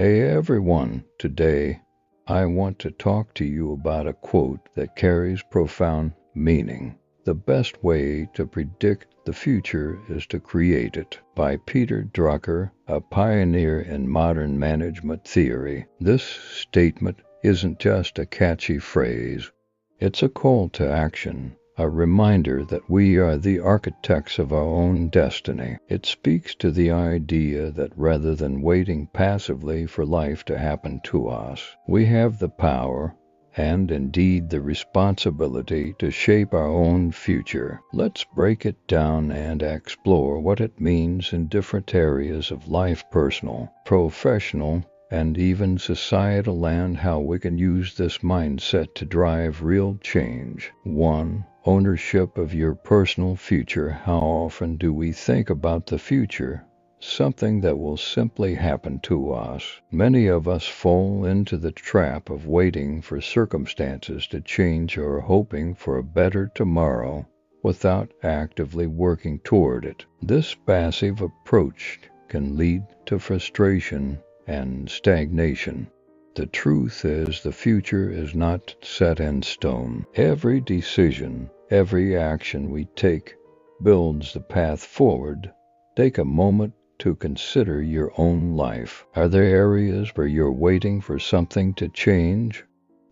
Hey everyone, today I want to talk to you about a quote that carries profound meaning. The best way to predict the future is to create it, by Peter Drucker, a pioneer in modern management theory. This statement isn't just a catchy phrase, it's a call to action. A reminder that we are the architects of our own destiny. It speaks to the idea that rather than waiting passively for life to happen to us, we have the power and indeed the responsibility to shape our own future. Let's break it down and explore what it means in different areas of life, personal, professional, and even societal, and how we can use this mindset to drive real change. 1. Ownership of your personal future. How often do we think about the future? Something that will simply happen to us. Many of us fall into the trap of waiting for circumstances to change or hoping for a better tomorrow without actively working toward it. This passive approach can lead to frustration and stagnation. The truth is, the future is not set in stone. Every decision, every action we take builds the path forward. Take a moment to consider your own life. Are there areas where you're waiting for something to change?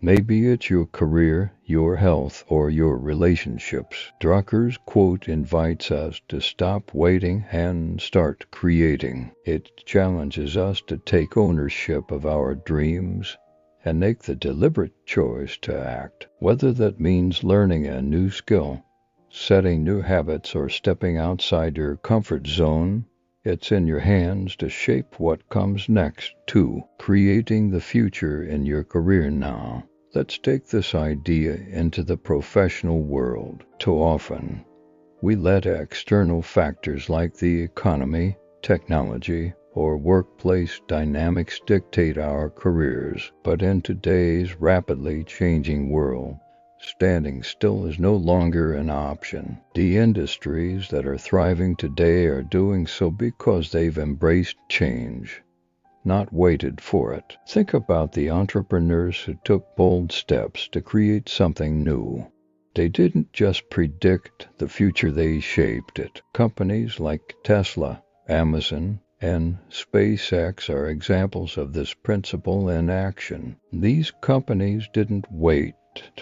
Maybe it's your career, your health, or your relationships. Drucker's quote invites us to stop waiting and start creating. It challenges us to take ownership of our dreams and make the deliberate choice to act, whether that means learning a new skill, setting new habits, or stepping outside your comfort zone. It's in your hands to shape what comes next. 2. Creating the future in your career now. Let's take this idea into the professional world. Too often, we let external factors like the economy, technology, or workplace dynamics dictate our careers. But in today's rapidly changing world, standing still is no longer an option. The industries that are thriving today are doing so because they've embraced change, not waited for it. Think about the entrepreneurs who took bold steps to create something new. They didn't just predict the future, they shaped it. Companies like Tesla, Amazon, and SpaceX are examples of this principle in action. These companies didn't wait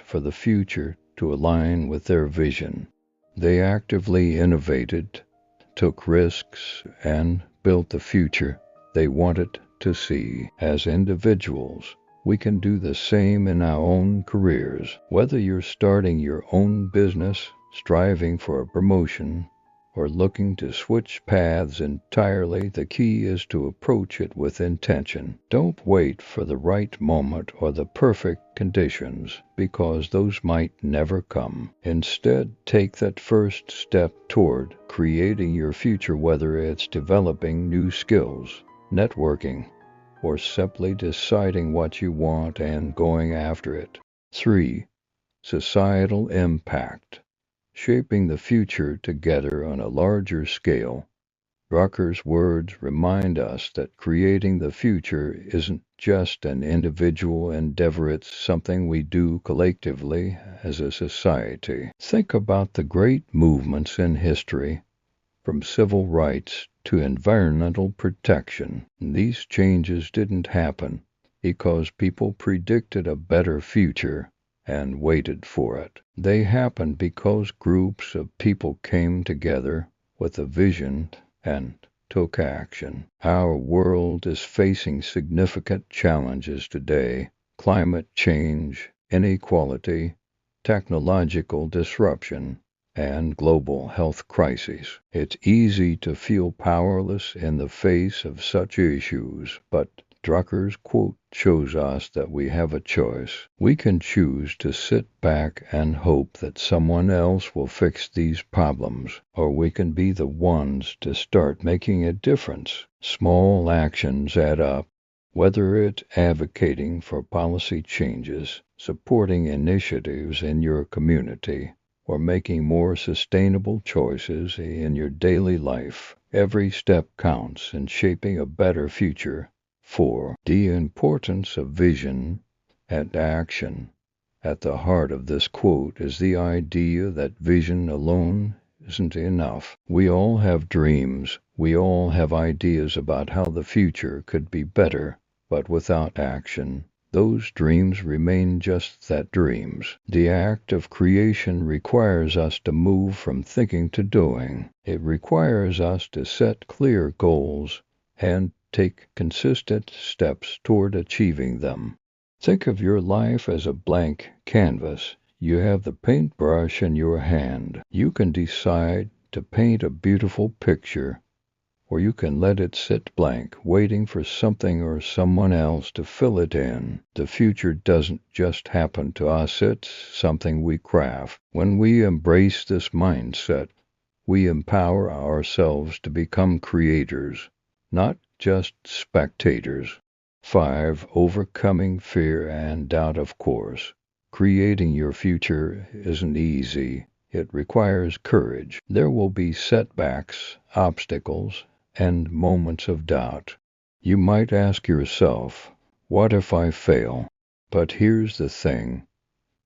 for the future to align with their vision. They actively innovated, took risks, and built the future they wanted to see. As individuals, we can do the same in our own careers. Whether you're starting your own business, striving for a promotion, or looking to switch paths entirely, the key is to approach it with intention. Don't wait for the right moment or the perfect conditions, because those might never come. Instead, take that first step toward creating your future, whether it's developing new skills, networking, or simply deciding what you want and going after it. 3. Societal impact. Shaping the future together on a larger scale. Drucker's words remind us that creating the future isn't just an individual endeavor, it's something we do collectively as a society. Think about the great movements in history, from civil rights to environmental protection. These changes didn't happen because people predicted a better future and waited for it. They happened because groups of people came together with a vision and took action. Our world is facing significant challenges today: climate change, inequality, technological disruption, and global health crises. It's easy to feel powerless in the face of such issues, but Drucker's quote shows us that we have a choice. We can choose to sit back and hope that someone else will fix these problems, or we can be the ones to start making a difference. Small actions add up, whether it's advocating for policy changes, supporting initiatives in your community, or making more sustainable choices in your daily life. Every step counts in shaping a better future 4. The importance of vision and action. At the heart of this quote is the idea that vision alone isn't enough. We all have dreams. We all have ideas about how the future could be better, but without action, those dreams remain just that, dreams. The act of creation requires us to move from thinking to doing. It requires us to set clear goals and take consistent steps toward achieving them. Think of your life as a blank canvas. You have the paintbrush in your hand. You can decide to paint a beautiful picture, or you can let it sit blank, waiting for something or someone else to fill it in. The future doesn't just happen to us, it's something we craft. When we embrace this mindset, we empower ourselves to become creators, not just spectators. 5. Overcoming fear and doubt. Of course, creating your future isn't easy. It requires courage. There will be setbacks, obstacles, and moments of doubt. You might ask yourself, what if I fail? But here's the thing.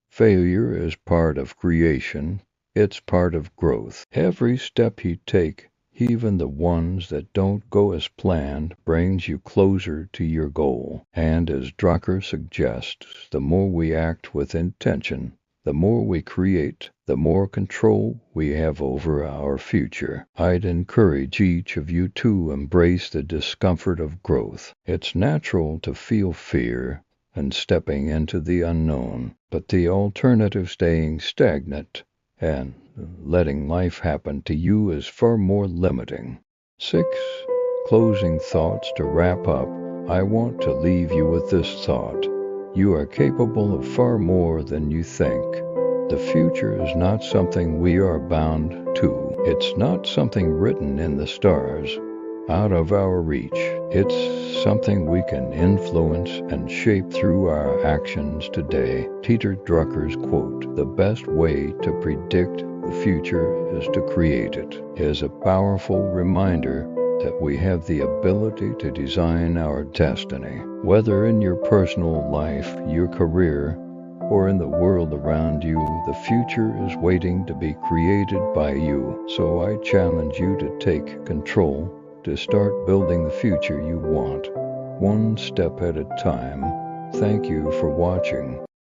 Failure is part of creation. It's part of growth. Every step you take, even the ones that don't go as planned, brings you closer to your goal. And as Drucker suggests, the more we act with intention, the more we create, the more control we have over our future. I'd encourage each of you to embrace the discomfort of growth. It's natural to feel fear and stepping into the unknown, but the alternative, staying stagnant and letting life happen to you, is far more limiting. 6. Closing thoughts. To wrap up, I want to leave you with this thought. You are capable of far more than you think. The future is not something we are bound to. It's not something written in the stars, out of our reach. It's something we can influence and shape through our actions today. Peter Drucker's quote, "The best way to predict the future is to create it," is a powerful reminder that we have the ability to design our destiny. Whether in your personal life, your career, or in the world around you, the future is waiting to be created by you. So I challenge you to take control, to start building the future you want, one step at a time. Thank you for watching.